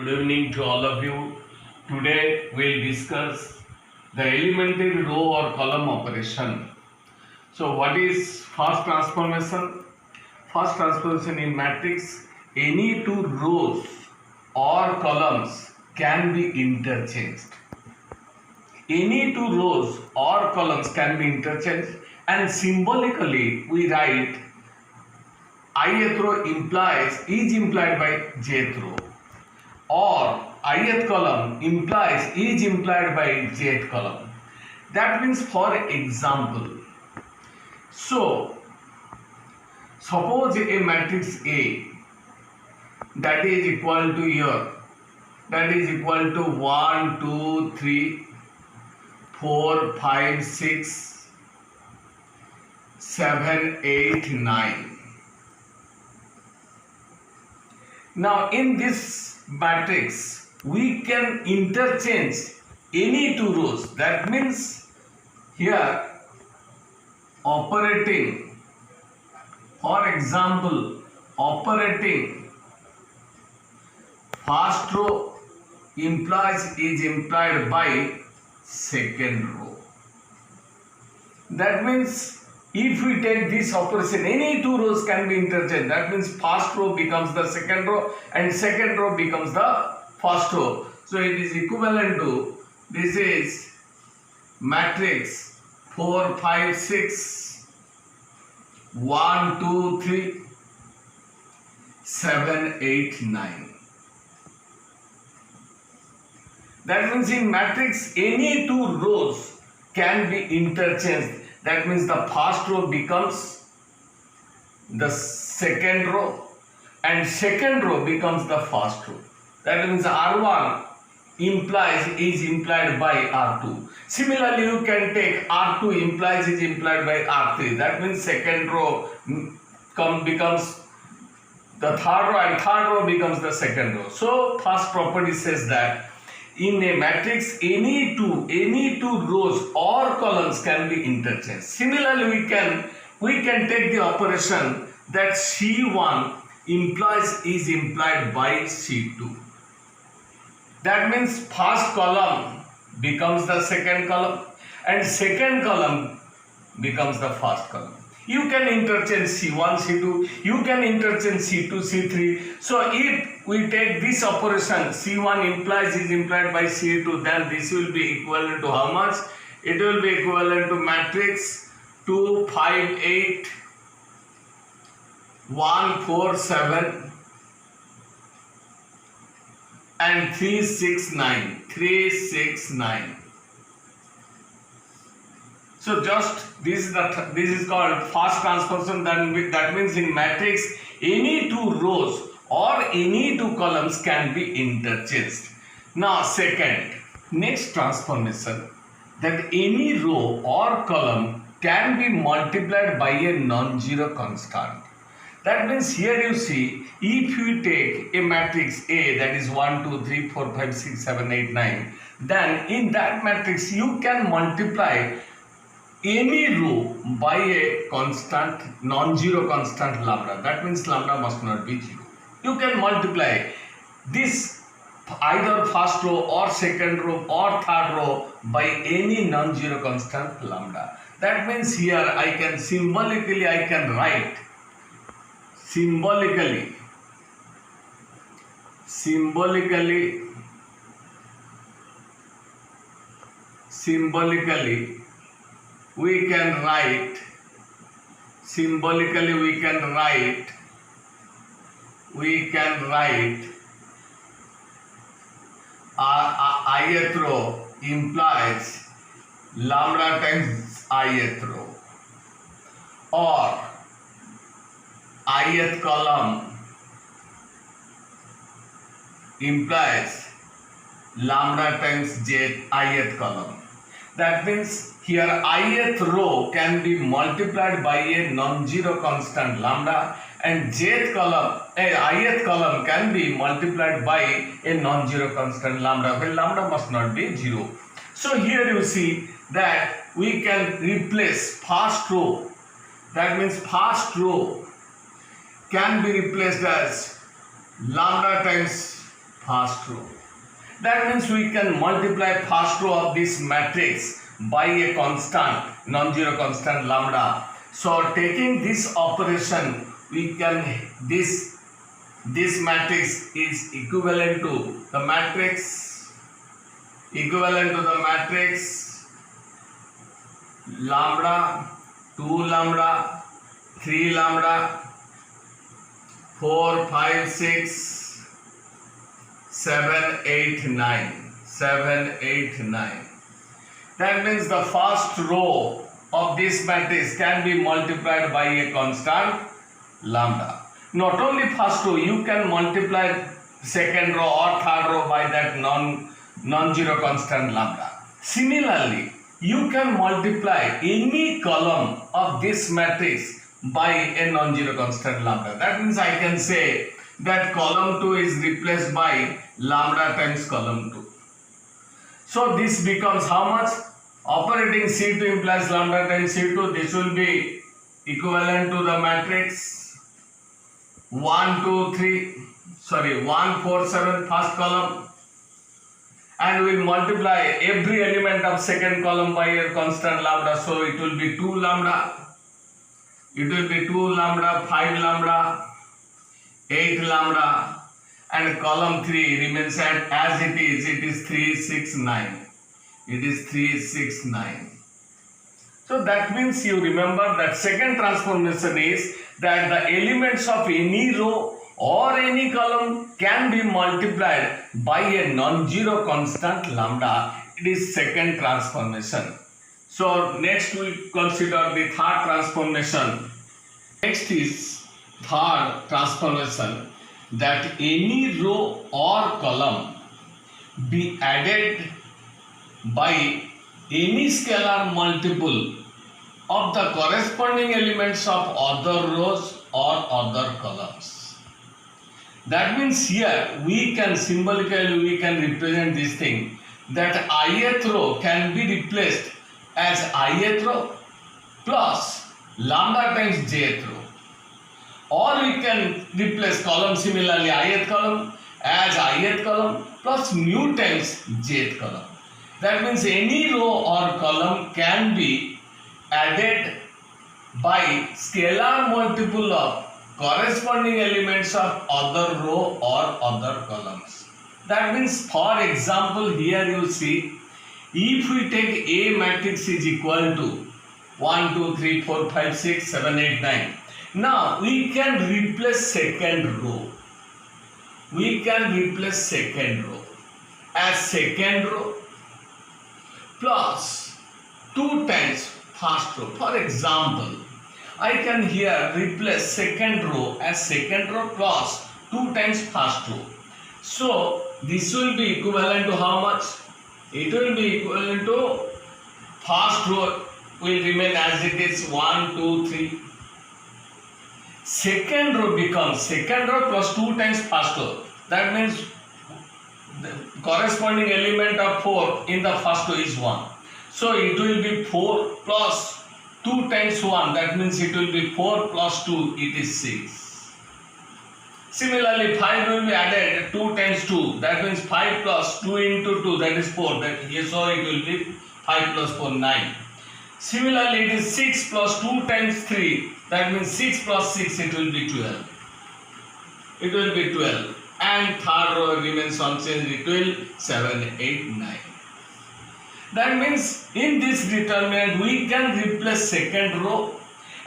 Good evening to all of you. Today we'll discuss the elementary row or column operation. So what is first transformation? First transformation in matrix, any two rows or columns can be interchanged. Any two rows or columns can be interchanged, and symbolically we write ith row is implied by jth row, or ith column is implied by jth column. That means, for example, so suppose a matrix A that is equal to here, that is equal to 1, 2, 3, 4, 5, 6, 7, 8, 9. Now in this matrix we can interchange any two rows. That means here operating, for example, operating first row is implied by second row. That means if we take this operation, any two rows can be interchanged. That means first row becomes the second row and second row becomes the first row. So it is equivalent to, this is matrix 4, 5, 6, 1, 2, 3, 7, 8, 9. That means in matrix any two rows can be interchanged. That means the first row becomes the second row and second row becomes the first row. That means R1 is implied by R2. Similarly, you can take R2 is implied by R3. That means second row becomes the third row and third row becomes the second row. So first property says that in a matrix any two rows or columns can be interchanged. Similarly, we can take the operation that C1 is implied by C2. That means first column becomes the second column and second column becomes the first column. You can interchange C1, C2, you can interchange C2, C3. So if we take this operation, C1 is implied by C2, then this will be equivalent to how much? It will be equivalent to matrix 2, 5, 8, 1, 4, 7 and 3, 6, 9. 3, 6, 9. So just this is called first transformation. That means in matrix any two rows or any two columns can be interchanged. Now next transformation, that any row or column can be multiplied by a non-zero constant. That means here you see, if you take a matrix A that is 1, 2, 3, 4, 5, 6, 7, 8, 9, then in that matrix you can multiply any row by a constant, non-zero constant lambda. That means lambda must not be 0. You can multiply this either first row or second row or third row by any non-zero constant lambda. That means here I can symbolically write we can write ith row implies lambda times ith row, or ith column implies lambda times ith column. That means here ith row can be multiplied by a non-zero constant lambda and ith column can be multiplied by a non-zero constant lambda, when lambda must not be 0. So here you see that we can replace first row. That means first row can be replaced as lambda times first row. That means we can multiply first row of this matrix by a constant, non-zero constant lambda. So taking this operation, we can this matrix is equivalent to the matrix lambda, 2 lambda, 3 lambda, 4, 5, 6, 7, 8, 9. That means the first row of this matrix can be multiplied by a constant lambda. Not only first row, you can multiply second row or third row by that non-zero constant lambda. Similarly, you can multiply any column of this matrix by a non-zero constant lambda. That means I can say that column 2 is replaced by lambda times column 2. So this becomes how much? Operating C2 implies lambda times C2. This will be equivalent to the matrix 1, 4, 7 first column, and we will multiply every element of second column by a constant lambda. So it will be 2 lambda, 5 lambda, 8 lambda, and column 3 remains as it is 3, 6, 9. It is 3, 6, 9. So that means you remember that second transformation is that the elements of any row or any column can be multiplied by a non-zero constant lambda. It is second transformation. So next we consider the third transformation. Next is third transformation, that any row or column be added by any scalar multiple of the corresponding elements of other rows or other columns. That means here we can symbolically represent this thing, that ith row can be replaced as ith row plus lambda times jth row, or we can replace column similarly ith column as ith column plus mu times jth column. That means any row or column can be added by scalar multiple of corresponding elements of other row or other columns. That means, for example, here you see, if we take A matrix is equal to 1, 2, 3, 4, 5, 6, 7, 8, 9. Now we can replace second row. As second row plus 2 times first row. For example, I can here replace second row as second row plus 2 times first row. So this will be equivalent to how much? It will be equivalent to first row will remain as it is 1, 2, 3. Second row becomes second row plus 2 times first row. That means the corresponding element of 4 in the first row is 1. So it will be 4 plus 2 times 1. That means it will be 4 plus 2. It is 6. Similarly, 5 will be added 2 times 2. That means 5 plus 2 into 2. That is 4. So it will be 5 plus 4, 9. Similarly, it is 6 plus 2 times 3. That means 6 plus 6. It will be 12. And third row remains unchanged. It will 7, 8, 9. That means in this determinant we can replace second row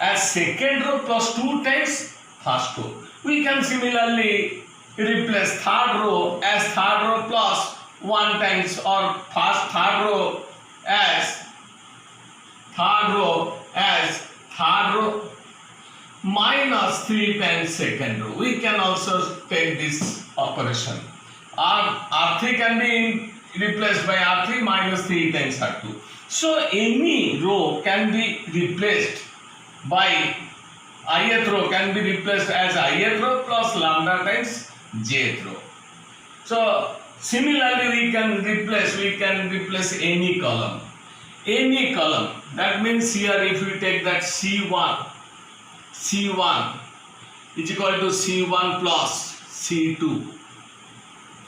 as second row plus 2 times first row. We can similarly replace third row as third row plus 1 times, or third row as third row minus 3 times second row. We can also take this operation. R3 can be replaced by R3 minus 3 times R2. So any row can be replaced by ith row can be replaced as ith row plus lambda times jth row. So similarly we can replace any column. That means here if we take that C1 is equal to C1 plus C2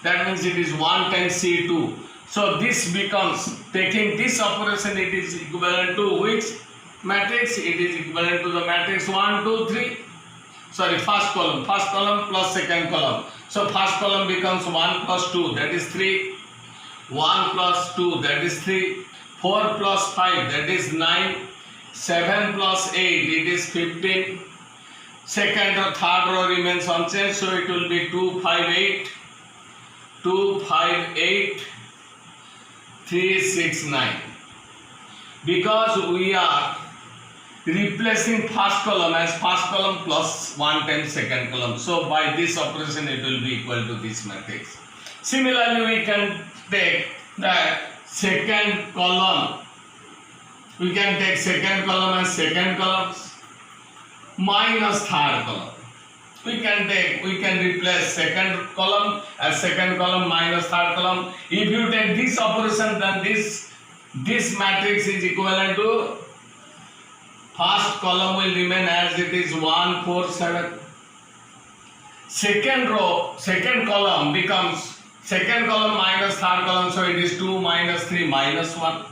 That means it is 1 times C2. So this becomes, taking this operation, it is equivalent to which matrix? It is equivalent to the matrix 1, 2, 3. Sorry, first column plus second column. So first column becomes 1 plus 2, that is 3. 1 plus 2, that is 3. 4 plus 5, that is 9. 7 plus 8, it is 15. Second or third row remains unchanged, so it will be 2, 5, 8. 2, 5, 8. 3, 6, 9. Because we are replacing first column as first column plus 1 times second column. So by this operation it will be equal to this matrix. Similarly, we can take the second column. We can take second column as second columns minus third column. We can replace second column as second column minus third column. If you take this operation, then this matrix is equivalent to first column will remain as it is 1, 4, 7. Second column becomes second column minus third column, so it is 2 minus 3 minus 1.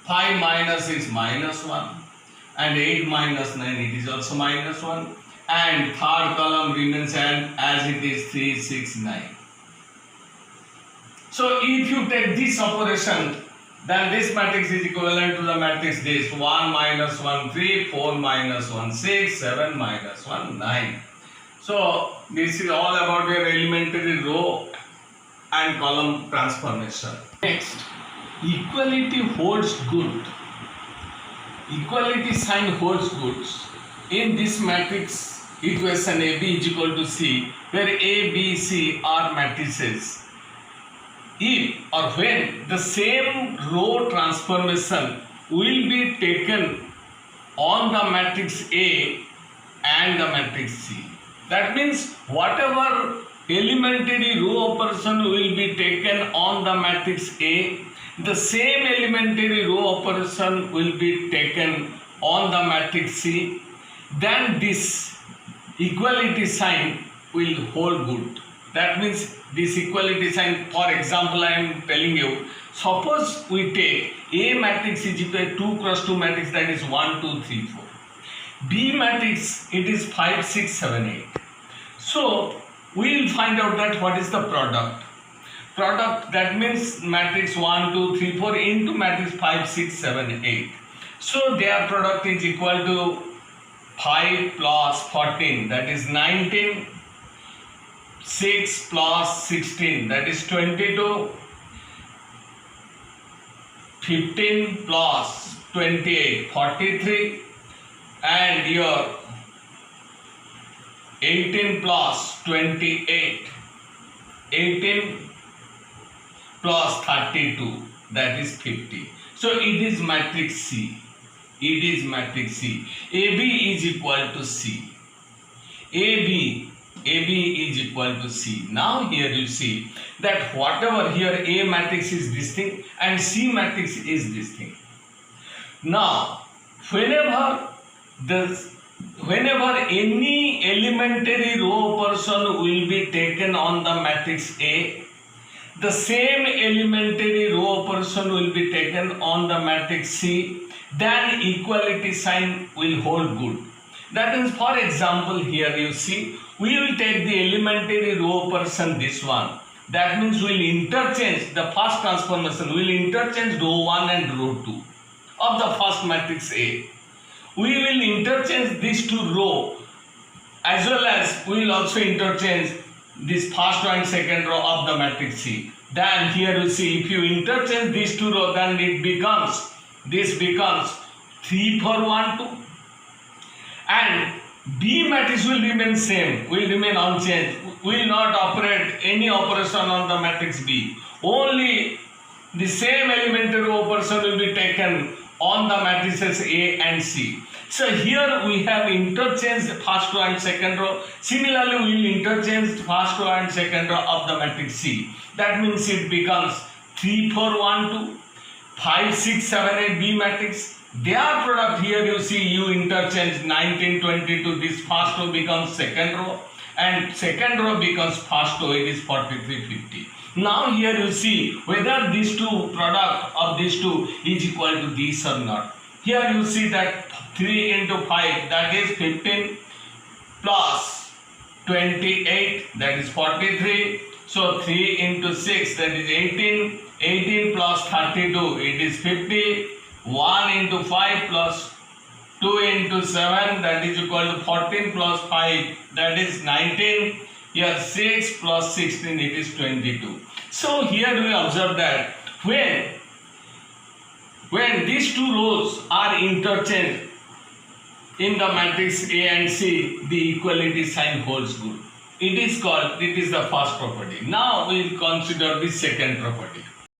5 minus is minus 1. And 8 minus 9, it is also minus 1. And third column remains as it is 3, 6, 9. So if you take this operation, then this matrix is equivalent to the matrix this: 1 minus 1, 3, 4 minus 1, 6, 7 minus 1, 9. So this is all about your elementary row and column transformation. Next, equality holds good. Equality sign holds good in this matrix equation AB is equal to C, where A, B, C are matrices. If or when the same row transformation will be taken on the matrix A and the matrix C. That means whatever elementary row operation will be taken on the matrix A, the same elementary row operation will be taken on the matrix C, then this equality sign will hold good. That means this equality sign, for example, I am telling you, suppose we take A matrix is equal to 2 cross 2 matrix, that is 1, 2, 3, 4. B matrix, it is 5, 6, 7, 8. So we will find out that what is the product. Product, that means matrix 1, 2, 3, 4 into matrix 5, 6, 7, 8. So their product is equal to 5 plus 14, that is 19. 6 plus 16, that is 22. 15 plus 28, 43. And your 18 plus 28, 18 plus 32, that is 50. So it is matrix C. It is matrix C. AB is equal to C. AB is equal to C. Now here you see that whatever here A matrix is this thing and C matrix is this thing. Now whenever any elementary row person will be taken on the matrix A, the same elementary row person will be taken on the matrix C, then equality sign will hold good. That means, for example, here you see, we will take the elementary row person, this one. That means we will interchange the first transformation, we will interchange row 1 and row 2 of the first matrix A. We will interchange these two row, as well as we will also interchange this first and second row of the matrix C. Then here you see, if you interchange these two rows, then this becomes 3, 4, 1, 2. And B matrix will remain same, will remain unchanged, will not operate any operation on the matrix B. Only the same elementary row operation will be taken on the matrices A and C. So here we have interchanged first row and second row. Similarly, we will interchange first row and second row of the matrix C. That means it becomes 3, 4, 1, 2, 5, 6, 7, 8 B matrix. Their product, here you see, you interchange 19, 22, this first row becomes second row, and second row becomes first row, it is 4350. Now here you see whether these two product of these two is equal to this or not. Here you see that 3 into 5, that is 15, plus 28, that is 43. So 3 into 6, that is 18. 18 plus 32, it is 50. 1 into 5 plus 2 into 7, that is equal to 14 plus 5, that is 19. Here 6 plus 16, it is 22. So here we observe that when these two rows are interchanged in the matrix A and C, the equality sign holds good. It is the first property. Now we will consider the second property.